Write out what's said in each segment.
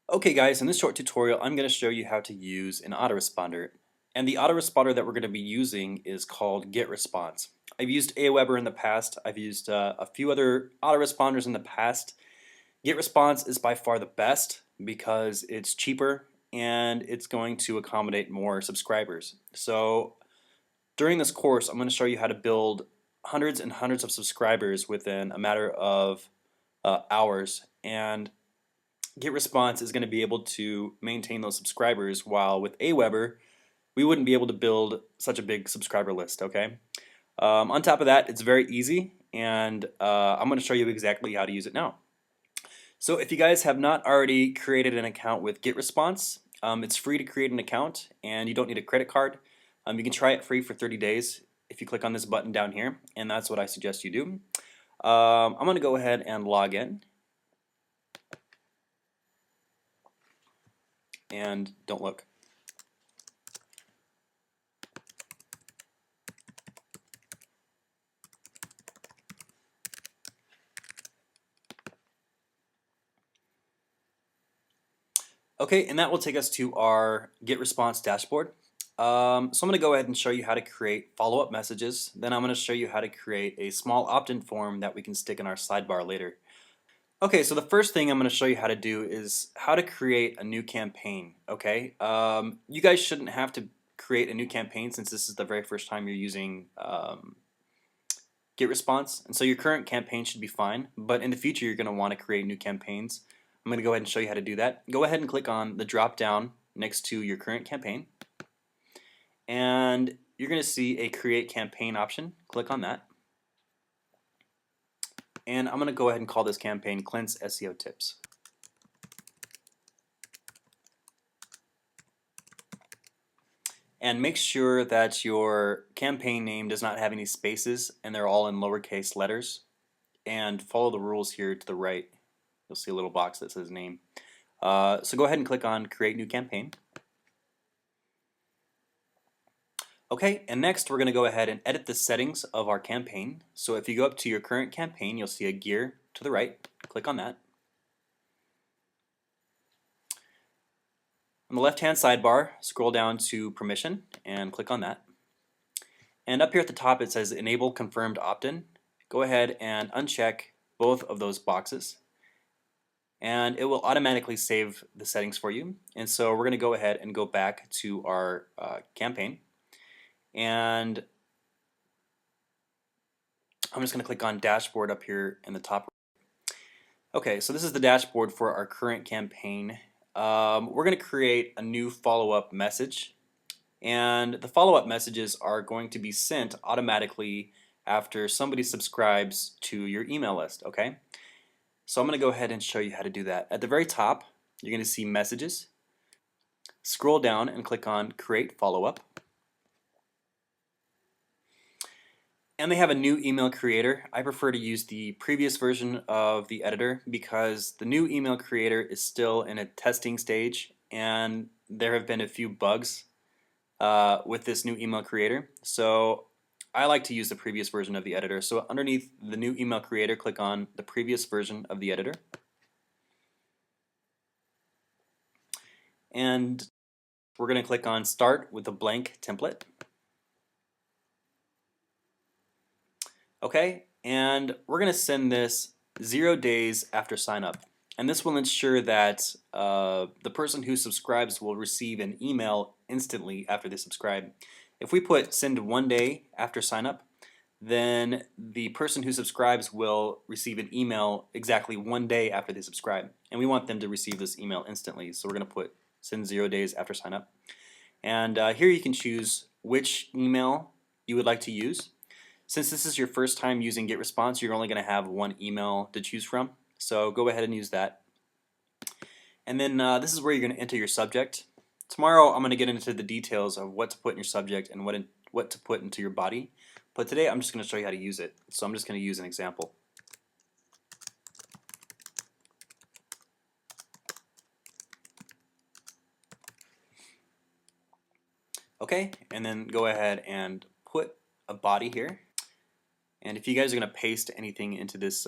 Okay guys, in this short tutorial I'm going to show you how to use an autoresponder. And the autoresponder that we're going to be using is called GetResponse. I've used Aweber in the past, I've used a few other autoresponders in the past. GetResponse is by far the best because it's cheaper and it's going to accommodate more subscribers. So during this course I'm going to show you how to build hundreds and hundreds of subscribers within a matter of hours. And GetResponse is going to be able to maintain those subscribers, while with Aweber we wouldn't be able to build such a big subscriber list. Okay. On top of that, it's very easy, and I'm going to show you exactly how to use it now. So if you guys have not already created an account with GetResponse, it's free to create an account, and you don't need a credit card. You can try it free for 30 days if you click on this button down here, and that's what I suggest you do. I'm going to go ahead and log in. And don't look. Okay, and that will take us to our GetResponse dashboard. So I'm going to go ahead and show you how to create follow-up messages. Then I'm going to show you how to create a small opt-in form that we can stick in our sidebar later. Okay, so the first thing I'm going to show you how to do is how to create a new campaign. Okay, you guys shouldn't have to create a new campaign since this is the very first time you're using GetResponse, and so your current campaign should be fine. But in the future, you're going to want to create new campaigns. I'm going to go ahead and show you how to do that. Go ahead and click on the drop down next to your current campaign, and you're going to see a create campaign option. Click on that, and I'm going to go ahead and call this campaign Clint's SEO Tips. And make sure that your campaign name does not have any spaces and they're all in lowercase letters, and follow the rules here to the right. You'll see a little box that says name. So go ahead and click on create new campaign. Okay, and next we're going to go ahead and edit the settings of our campaign. So if you go up to your current campaign, you'll see a gear to the right. Click on that. On the left hand sidebar, scroll down to permission and click on that. And up here at the top it says enable confirmed opt-in. Go ahead and uncheck both of those boxes, and it will automatically save the settings for you. And so we're going to go ahead and go back to our campaign, and I'm just going to click on dashboard up here in the top. Okay, so this is the dashboard for our current campaign. We're going to create a new follow-up message, and the follow-up messages are going to be sent automatically after somebody subscribes to your email list. Okay, so I'm going to go ahead and show you how to do that. At the very top, you're going to see messages. Scroll down and click on create follow-up. And they have a new email creator. I prefer to use the previous version of the editor because the new email creator is still in a testing stage, and there have been a few bugs with this new email creator. So I like to use the previous version of the editor. So underneath the new email creator, click on the previous version of the editor. And we're going to click on start with a blank template. Okay, and we're going to send this 0 days after sign up. And this will ensure that the person who subscribes will receive an email instantly after they subscribe. If we put send 1 day after sign up, then the person who subscribes will receive an email exactly 1 day after they subscribe. And we want them to receive this email instantly, so we're going to put send 0 days after sign up. And here you can choose which email you would like to use. Since this is your first time using GetResponse, you're only going to have one email to choose from. So go ahead and use that. And then this is where you're going to enter your subject. Tomorrow I'm going to get into the details of what to put in your subject and what to put into your body. But today I'm just going to show you how to use it. So I'm just going to use an example. Okay, and then go ahead and put a body here. And if you guys are going to paste anything into this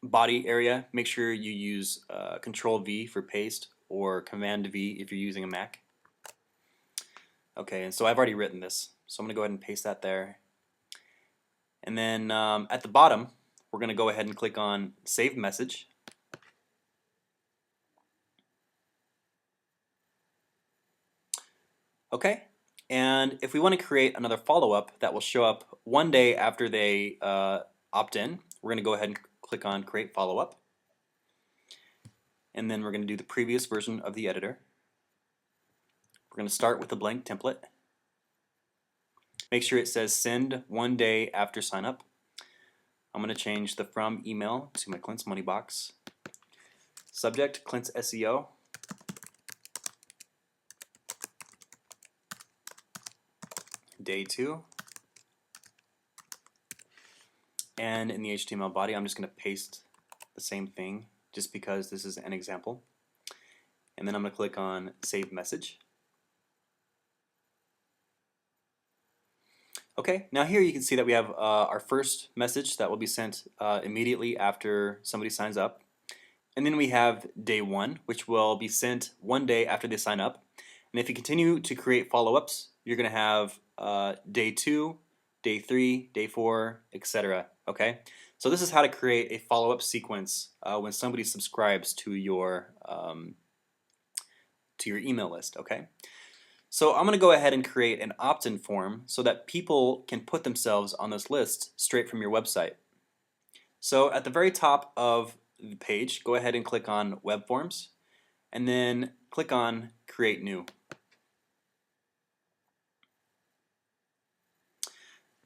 body area, make sure you use Control V for paste or Command V if you're using a Mac. Okay, and so I've already written this, so I'm going to go ahead and paste that there. And then at the bottom, we're going to go ahead and click on Save Message. Okay, and if we want to create another follow-up that will show up one day after they opt in, we're going to go ahead and click on Create Follow-up. And then we're going to do the previous version of the editor. We're going to start with a blank template. Make sure it says send one day after sign up. I'm going to change the from email to my Clint's Money Box. Subject, Clint's SEO. Day 2. And in the HTML body, I'm just going to paste the same thing just because this is an example. And then I'm going to click on Save Message. Okay, now here you can see that we have our first message that will be sent immediately after somebody signs up. And then we have day 1, which will be sent one day after they sign up. And if you continue to create follow-ups, you're going to have day 2, day 3, day 4, etc. Okay, so this is how to create a follow-up sequence when somebody subscribes to your email list. Okay. So I'm going to go ahead and create an opt-in form so that people can put themselves on this list straight from your website. So at the very top of the page, go ahead and click on Web Forms, and then click on Create New.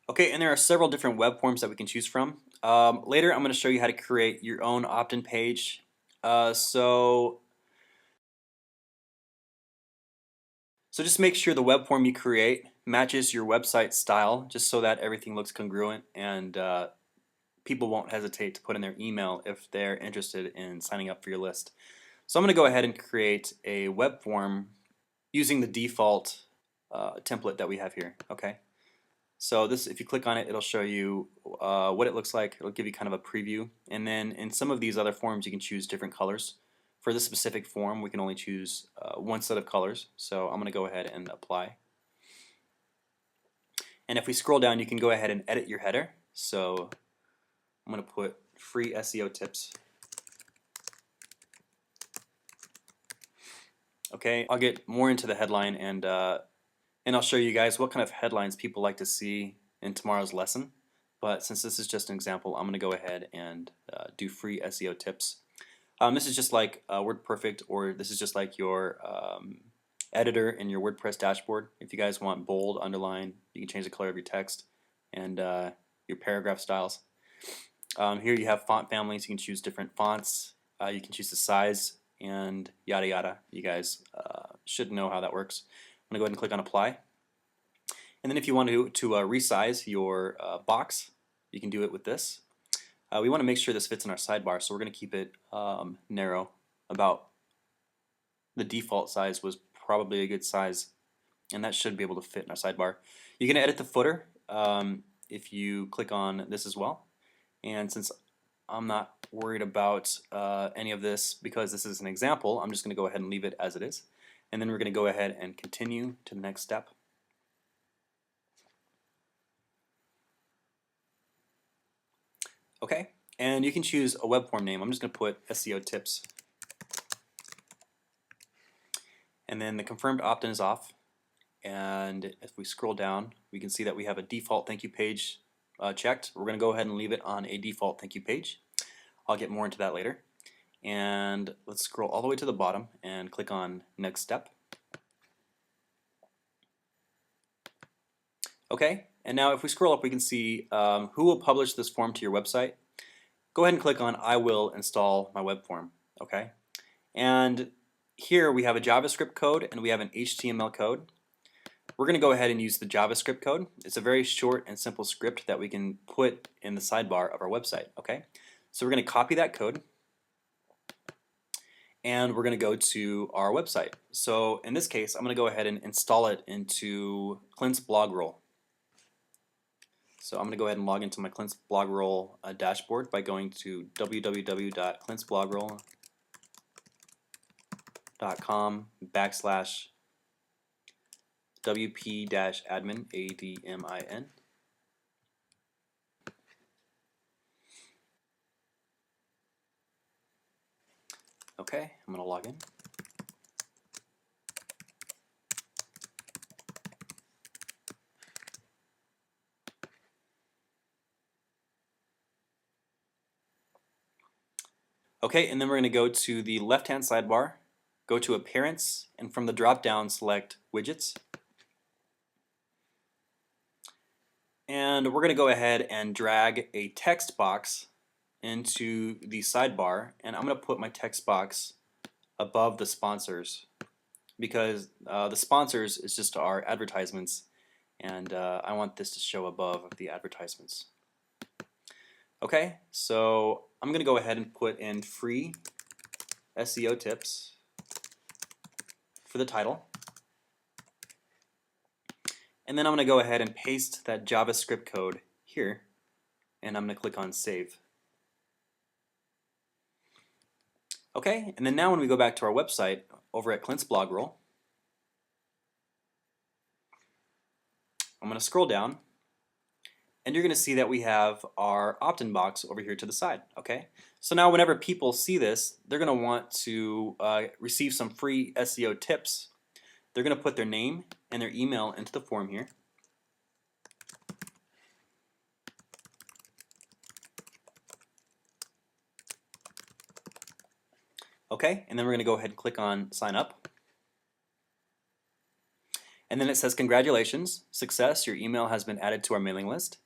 Okay, and there are several different web forms that we can choose from. Later I'm going to show you how to create your own opt-in page. So just make sure the web form you create matches your website style, just so that everything looks congruent and people won't hesitate to put in their email if they're interested in signing up for your list. So I'm going to go ahead and create a web form using the default template that we have here. Okay. So this, if you click on it, it'll show you what it looks like. It'll give you kind of a preview. And then in some of these other forms, you can choose different colors. For this specific form, we can only choose one set of colors. So I'm going to go ahead and apply. And if we scroll down, you can go ahead and edit your header. So I'm going to put free SEO tips. Okay, I'll get more into the headline and I'll show you guys what kind of headlines people like to see in tomorrow's lesson. But since this is just an example, I'm going to go ahead and do free SEO tips. This is just like WordPerfect, or this is just like your editor in your WordPress dashboard. If you guys want bold, underline, you can change the color of your text and your paragraph styles. Here you have font families. You can choose different fonts. You can choose the size and yada yada. You guys should know how that works. I'm going to go ahead and click on Apply. And then if you want to resize your box, you can do it with this. We want to make sure this fits in our sidebar, so we're going to keep it narrow. About the default size was probably a good size, and that should be able to fit in our sidebar. You can edit the footer if you click on this as well. And since I'm not worried about any of this because this is an example, I'm just going to go ahead and leave it as it is. And then we're going to go ahead and continue to the next step. Okay, and you can choose a web form name. I'm just going to put SEO tips. And then the confirmed opt-in is off. And if we scroll down, we can see that we have a default thank you page checked. We're going to go ahead and leave it on a default thank you page. I'll get more into that later. And let's scroll all the way to the bottom and click on next step. Okay, and now if we scroll up, we can see who will publish this form to your website. Go ahead and click on I will install my web form. Okay, and here we have a JavaScript code and we have an HTML code. We're going to go ahead and use the JavaScript code. It's a very short and simple script that we can put in the sidebar of our website. Okay, so we're going to copy that code and we're going to go to our website. So in this case, I'm going to go ahead and install it into Clint's blog roll. So I'm going to go ahead and log into my Clint's Blogroll dashboard by going to www.clintsblogroll.com/wp-admin, ADMIN. Okay, I'm going to log in. Okay, and then we're going to go to the left-hand sidebar, go to Appearance, and from the drop-down select Widgets. And we're going to go ahead and drag a text box into the sidebar, and I'm going to put my text box above the sponsors because the sponsors is just our advertisements, and I want this to show above the advertisements. Okay, so I'm going to go ahead and put in free SEO tips for the title. And then I'm going to go ahead and paste that JavaScript code here, and I'm going to click on Save. Okay, and then now when we go back to our website over at Clint's Blogroll, I'm going to scroll down, and you're going to see that we have our opt-in box over here to the side. Okay, so now whenever people see this, they're going to want to receive some free SEO tips. They're going to put their name and their email into the form here. Okay, and then we're going to go ahead and click on Sign Up. And then it says, congratulations, success, your email has been added to our mailing list.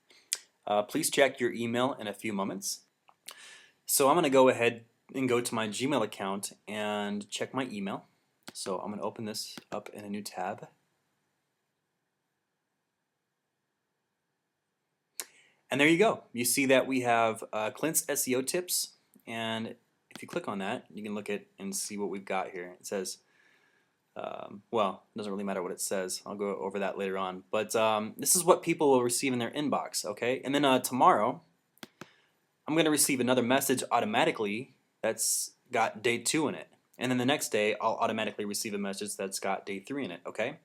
Please check your email in a few moments. So I'm going to go ahead and go to my Gmail account and check my email. So I'm going to open this up in a new tab. And there you go. You see that we have Clint's SEO tips, and if you click on that, you can look at and see what we've got here. It says, well, it doesn't really matter what it says. I'll go over that later on. But this is what people will receive in their inbox, okay? And then tomorrow, I'm going to receive another message automatically that's got day 2 in it. And then the next day, I'll automatically receive a message that's got day 3 in it, okay?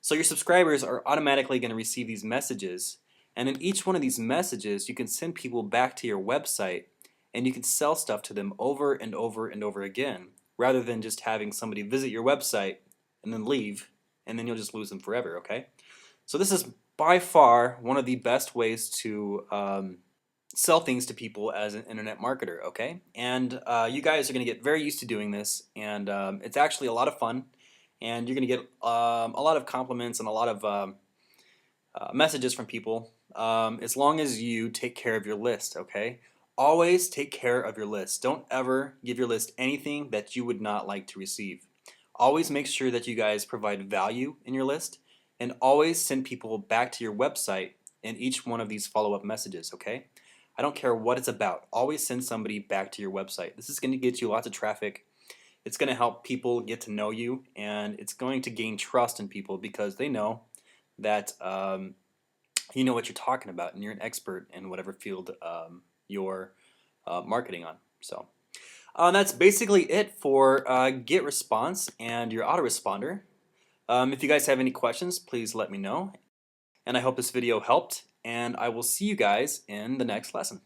So your subscribers are automatically going to receive these messages. And in each one of these messages, you can send people back to your website, and you can sell stuff to them over and over and over again, rather than just having somebody visit your website and then leave, and then you'll just lose them forever, okay? So this is by far one of the best ways to sell things to people as an internet marketer, okay? And you guys are going to get very used to doing this, and it's actually a lot of fun, and you're going to get a lot of compliments and a lot of messages from people as long as you take care of your list, okay? Always take care of your list. Don't ever give your list anything that you would not like to receive. Always make sure that you guys provide value in your list, and always send people back to your website in each one of these follow-up messages, okay? I don't care what it's about. Always send somebody back to your website. This is going to get you lots of traffic. It's going to help people get to know you, and it's going to gain trust in people because they know that you know what you're talking about, and you're an expert in whatever field you're marketing on. So that's basically it for GetResponse and your autoresponder. If you guys have any questions, please let me know. And I hope this video helped, and I will see you guys in the next lesson.